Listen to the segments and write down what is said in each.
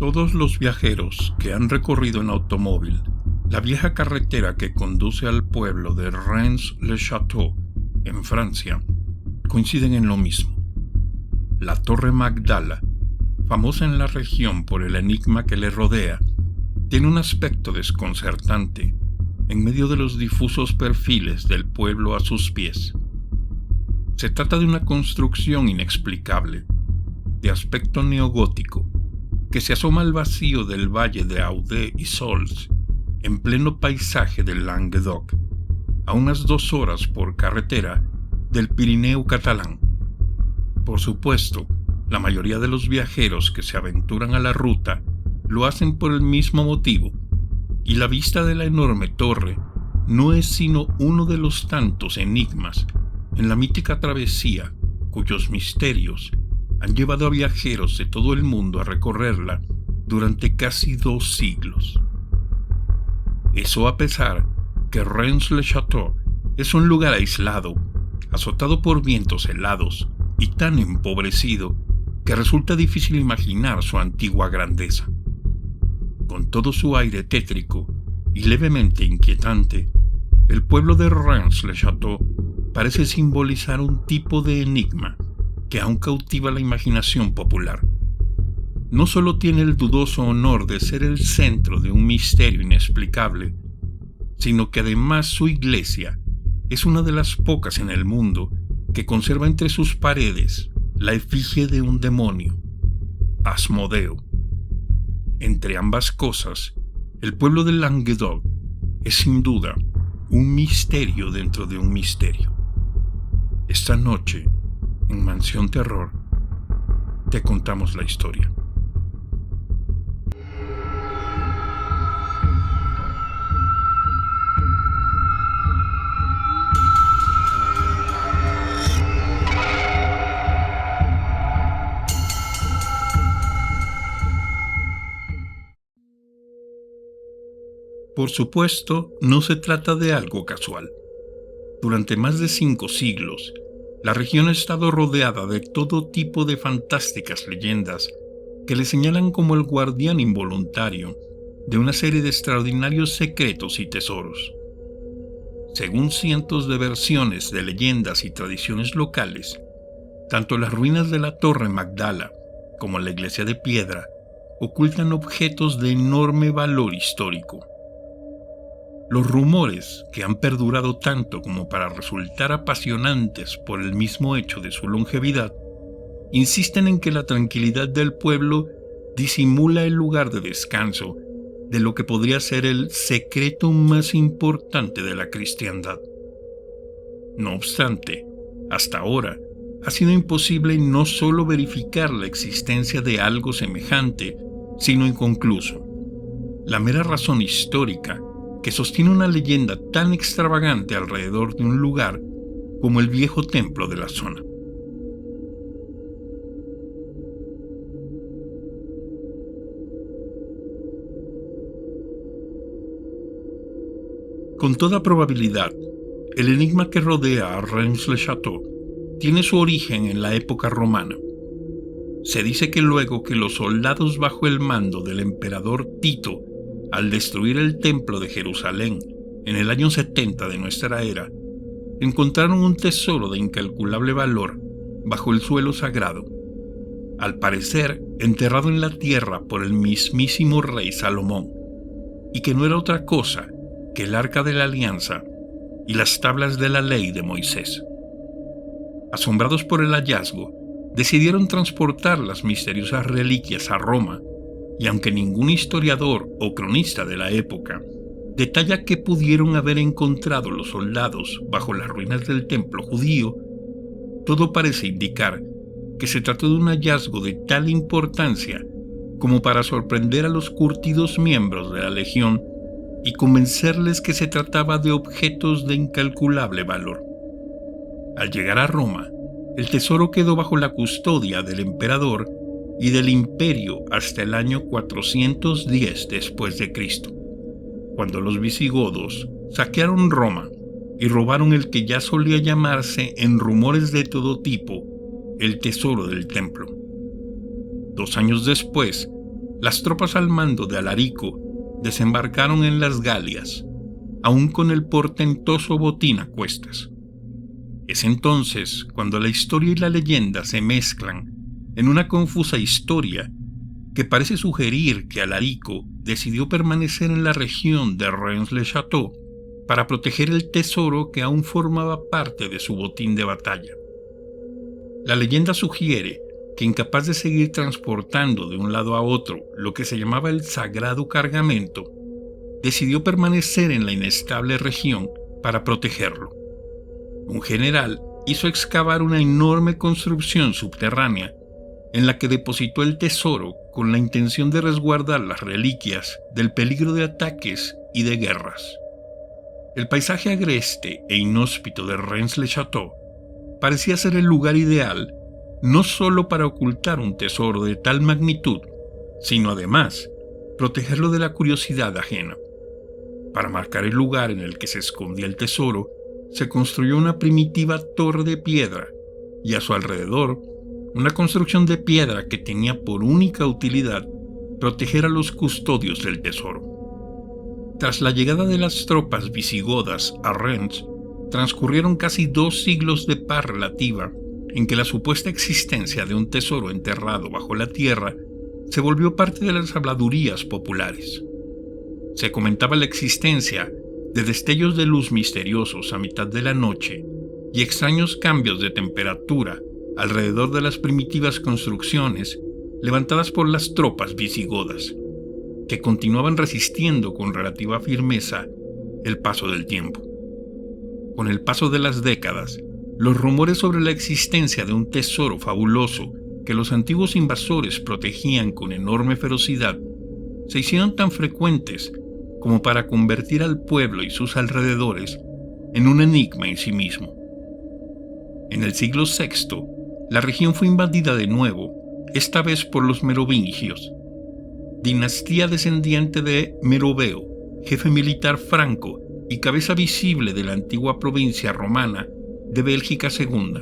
Todos los viajeros que han recorrido en automóvil la vieja carretera que conduce al pueblo de Rennes-le-Château, en Francia, coinciden en lo mismo. La Torre Magdala, famosa en la región por el enigma que le rodea, tiene un aspecto desconcertante en medio de los difusos perfiles del pueblo a sus pies. Se trata de una construcción inexplicable, de aspecto neogótico, que se asoma al vacío del valle de Aude y Sols, en pleno paisaje del Languedoc, a unas 2 horas por carretera del Pirineo catalán. Por supuesto, la mayoría de los viajeros que se aventuran a la ruta lo hacen por el mismo motivo, y la vista de la enorme torre no es sino uno de los tantos enigmas en la mítica travesía cuyos misterios han llevado a viajeros de todo el mundo a recorrerla durante casi 2 siglos. Eso a pesar que Rennes-le-Château es un lugar aislado, azotado por vientos helados y tan empobrecido que resulta difícil imaginar su antigua grandeza. Con todo su aire tétrico y levemente inquietante, el pueblo de Rennes-le-Château parece simbolizar un tipo de enigma que aún cautiva la imaginación popular. No solo tiene el dudoso honor de ser el centro de un misterio inexplicable, sino que además su iglesia es una de las pocas en el mundo que conserva entre sus paredes la efigie de un demonio, Asmodeo. Entre ambas cosas, el pueblo del Languedoc es sin duda un misterio dentro de un misterio. Esta noche, en Mansión Terror, te contamos la historia. Por supuesto, no se trata de algo casual. Durante más de 5 siglos, la región ha estado rodeada de todo tipo de fantásticas leyendas que le señalan como el guardián involuntario de una serie de extraordinarios secretos y tesoros. Según cientos de versiones de leyendas y tradiciones locales, tanto las ruinas de la Torre Magdala como la iglesia de piedra ocultan objetos de enorme valor histórico. Los rumores, que han perdurado tanto como para resultar apasionantes por el mismo hecho de su longevidad, insisten en que la tranquilidad del pueblo disimula el lugar de descanso de lo que podría ser el secreto más importante de la cristiandad. No obstante, hasta ahora ha sido imposible no solo verificar la existencia de algo semejante, sino inconcluso. La mera razón histórica que sostiene una leyenda tan extravagante alrededor de un lugar como el viejo templo de la zona. Con toda probabilidad, el enigma que rodea a Rennes-le-Château tiene su origen en la época romana. Se dice que luego que los soldados bajo el mando del emperador Tito, al destruir el templo de Jerusalén en el año 70 de nuestra era, encontraron un tesoro de incalculable valor bajo el suelo sagrado, al parecer enterrado en la tierra por el mismísimo rey Salomón, y que no era otra cosa que el Arca de la Alianza y las tablas de la ley de Moisés. Asombrados por el hallazgo, decidieron transportar las misteriosas reliquias a Roma, y aunque ningún historiador o cronista de la época detalla qué pudieron haber encontrado los soldados bajo las ruinas del templo judío, todo parece indicar que se trató de un hallazgo de tal importancia como para sorprender a los curtidos miembros de la legión y convencerles que se trataba de objetos de incalculable valor. Al llegar a Roma, el tesoro quedó bajo la custodia del emperador y del imperio hasta el año 410 después de Cristo, cuando los visigodos saquearon Roma y robaron el que ya solía llamarse en rumores de todo tipo el tesoro del templo. 2 años después, las tropas al mando de Alarico desembarcaron en las Galias, aún con el portentoso botín a cuestas. Es entonces cuando la historia y la leyenda se mezclan en una confusa historia que parece sugerir que Alarico decidió permanecer en la región de Rennes-le-Château para proteger el tesoro que aún formaba parte de su botín de batalla. La leyenda sugiere que, incapaz de seguir transportando de un lado a otro lo que se llamaba el sagrado cargamento, decidió permanecer en la inestable región para protegerlo. Un general hizo excavar una enorme construcción subterránea en la que depositó el tesoro con la intención de resguardar las reliquias del peligro de ataques y de guerras. El paisaje agreste e inhóspito de Rennes-le-Château parecía ser el lugar ideal no solo para ocultar un tesoro de tal magnitud, sino además protegerlo de la curiosidad ajena. Para marcar el lugar en el que se escondía el tesoro, se construyó una primitiva torre de piedra y a su alrededor una construcción de piedra que tenía por única utilidad proteger a los custodios del tesoro. Tras la llegada de las tropas visigodas a Rennes, transcurrieron casi 2 siglos de paz relativa en que la supuesta existencia de un tesoro enterrado bajo la tierra se volvió parte de las habladurías populares. Se comentaba la existencia de destellos de luz misteriosos a mitad de la noche y extraños cambios de temperatura alrededor de las primitivas construcciones levantadas por las tropas visigodas, que continuaban resistiendo con relativa firmeza el paso del tiempo. Con el paso de las décadas, los rumores sobre la existencia de un tesoro fabuloso que los antiguos invasores protegían con enorme ferocidad se hicieron tan frecuentes como para convertir al pueblo y sus alrededores en un enigma en sí mismo. En el siglo VI, la región fue invadida de nuevo, esta vez por los merovingios, dinastía descendiente de Meroveo, jefe militar franco y cabeza visible de la antigua provincia romana de Bélgica II.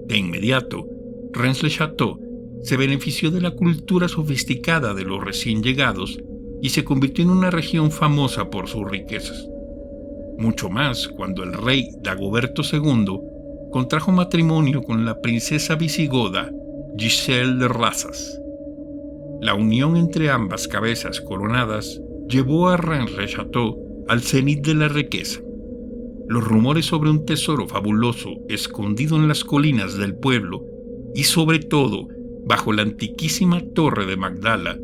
De inmediato, Rennes-le-Château se benefició de la cultura sofisticada de los recién llegados y se convirtió en una región famosa por sus riquezas. Mucho más cuando el rey Dagoberto II contrajo matrimonio con la princesa visigoda Giselle de Razas. La unión entre ambas cabezas coronadas llevó a Rennes-le-Château al cenit de la riqueza. Los rumores sobre un tesoro fabuloso escondido en las colinas del pueblo y sobre todo bajo la antiquísima torre de Magdala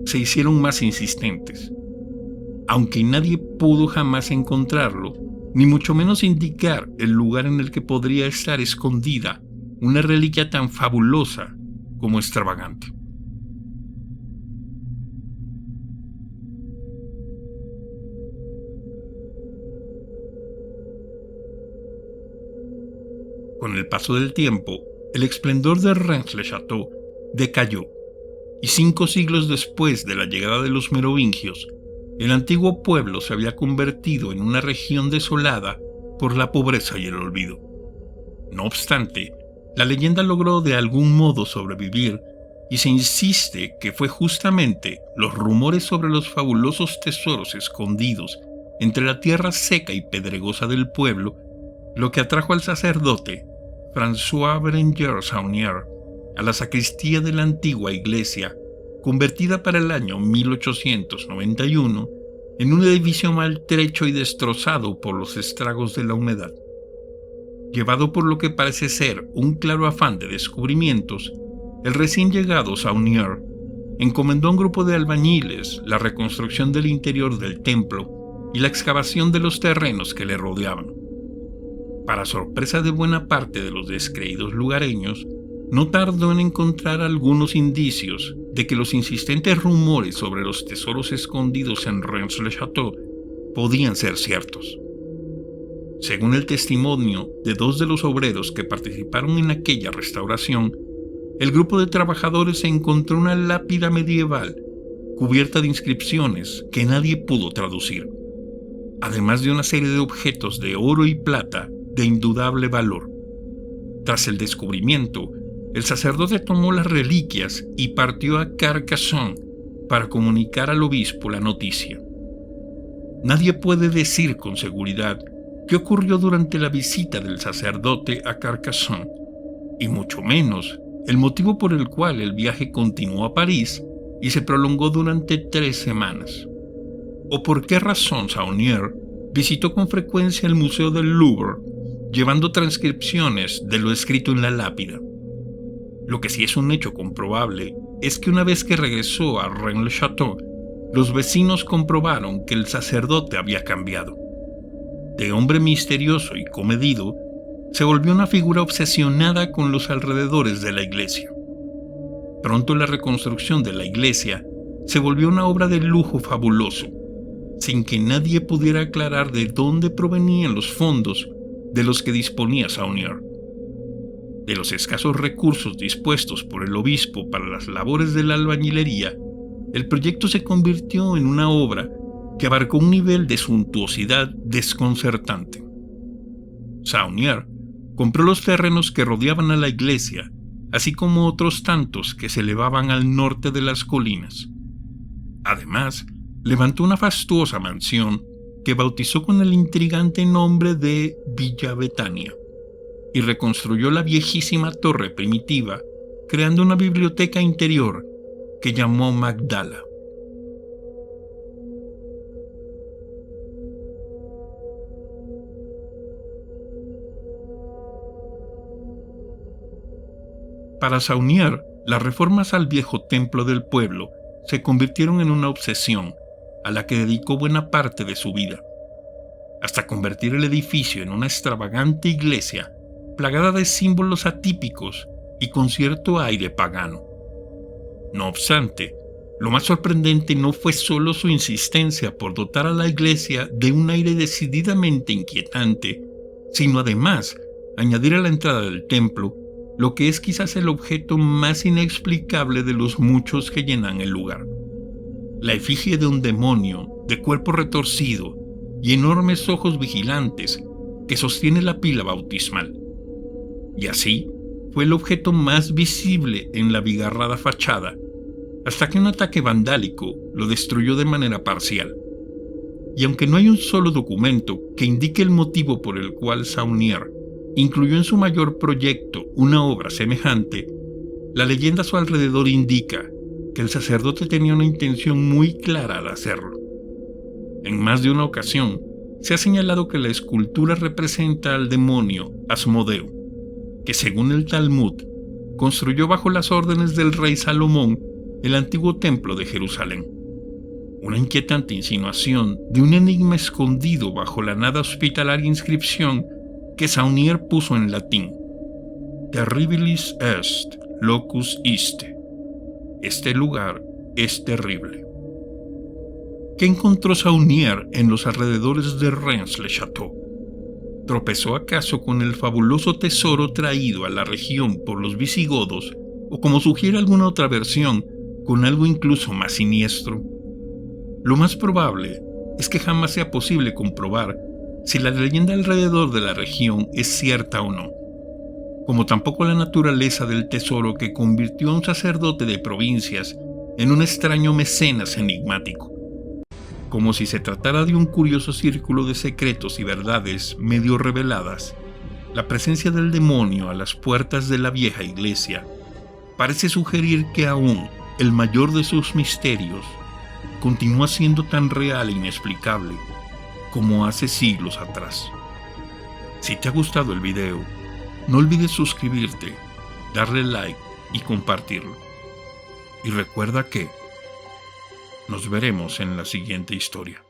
se hicieron más insistentes. Aunque nadie pudo jamás encontrarlo, ni mucho menos indicar el lugar en el que podría estar escondida una reliquia tan fabulosa como extravagante. Con el paso del tiempo, el esplendor de Rennes-le-Château decayó, y 5 siglos después de la llegada de los merovingios, el antiguo pueblo se había convertido en una región desolada por la pobreza y el olvido. No obstante, la leyenda logró de algún modo sobrevivir y se insiste que fue justamente los rumores sobre los fabulosos tesoros escondidos entre la tierra seca y pedregosa del pueblo lo que atrajo al sacerdote François Berenger Saunier a la sacristía de la antigua iglesia, convertida para el año 1891 en un edificio maltrecho y destrozado por los estragos de la humedad. Llevado por lo que parece ser un claro afán de descubrimientos, el recién llegado Saunier encomendó a un grupo de albañiles la reconstrucción del interior del templo y la excavación de los terrenos que le rodeaban. Para sorpresa de buena parte de los descreídos lugareños, no tardó en encontrar algunos indicios de que los insistentes rumores sobre los tesoros escondidos en Rennes-le-Château podían ser ciertos. Según el testimonio de 2 de los obreros que participaron en aquella restauración, el grupo de trabajadores encontró una lápida medieval cubierta de inscripciones que nadie pudo traducir, además de una serie de objetos de oro y plata de indudable valor. Tras el descubrimiento, el sacerdote tomó las reliquias y partió a Carcassonne, para comunicar al obispo la noticia. Nadie puede decir con seguridad qué ocurrió durante la visita del sacerdote a Carcassonne, y mucho menos el motivo por el cual el viaje continuó a París y se prolongó durante 3 semanas. O por qué razón Saunier visitó con frecuencia el Museo del Louvre, llevando transcripciones de lo escrito en la lápida. Lo que sí es un hecho comprobable es que una vez que regresó a Rennes-le-Château, los vecinos comprobaron que el sacerdote había cambiado. De hombre misterioso y comedido, se volvió una figura obsesionada con los alrededores de la iglesia. Pronto la reconstrucción de la iglesia se volvió una obra de lujo fabuloso, sin que nadie pudiera aclarar de dónde provenían los fondos de los que disponía Saunier. De los escasos recursos dispuestos por el obispo para las labores de la albañilería, el proyecto se convirtió en una obra que abarcó un nivel de suntuosidad desconcertante. Saunier compró los terrenos que rodeaban a la iglesia, así como otros tantos que se elevaban al norte de las colinas. Además, levantó una fastuosa mansión que bautizó con el intrigante nombre de Villa Betania, y reconstruyó la viejísima torre primitiva, creando una biblioteca interior que llamó Magdala. Para Saunier, las reformas al viejo templo del pueblo se convirtieron en una obsesión a la que dedicó buena parte de su vida, hasta convertir el edificio en una extravagante iglesia plagada de símbolos atípicos y con cierto aire pagano. No obstante, lo más sorprendente no fue solo su insistencia por dotar a la iglesia de un aire decididamente inquietante, sino además añadir a la entrada del templo lo que es quizás el objeto más inexplicable de los muchos que llenan el lugar: la efigie de un demonio de cuerpo retorcido y enormes ojos vigilantes que sostiene la pila bautismal. Y así fue el objeto más visible en la abigarrada fachada, hasta que un ataque vandálico lo destruyó de manera parcial. Y aunque no hay un solo documento que indique el motivo por el cual Saunier incluyó en su mayor proyecto una obra semejante, la leyenda a su alrededor indica que el sacerdote tenía una intención muy clara al hacerlo. En más de una ocasión, se ha señalado que la escultura representa al demonio Asmodeo, que según el Talmud, construyó bajo las órdenes del rey Salomón el antiguo templo de Jerusalén. Una inquietante insinuación de un enigma escondido bajo la nada hospitalaria inscripción que Saunier puso en latín: Terribilis est locus iste. Este lugar es terrible. ¿Qué encontró Saunier en los alrededores de Rennes-le-Château? ¿Tropezó acaso con el fabuloso tesoro traído a la región por los visigodos, o, como sugiere alguna otra versión, con algo incluso más siniestro? Lo más probable es que jamás sea posible comprobar si la leyenda alrededor de la región es cierta o no, como tampoco la naturaleza del tesoro que convirtió a un sacerdote de provincias en un extraño mecenas enigmático. Como si se tratara de un curioso círculo de secretos y verdades medio reveladas, la presencia del demonio a las puertas de la vieja iglesia parece sugerir que aún el mayor de sus misterios continúa siendo tan real e inexplicable como hace siglos atrás. Si te ha gustado el video, no olvides suscribirte, darle like y compartirlo. Y recuerda que nos veremos en la siguiente historia.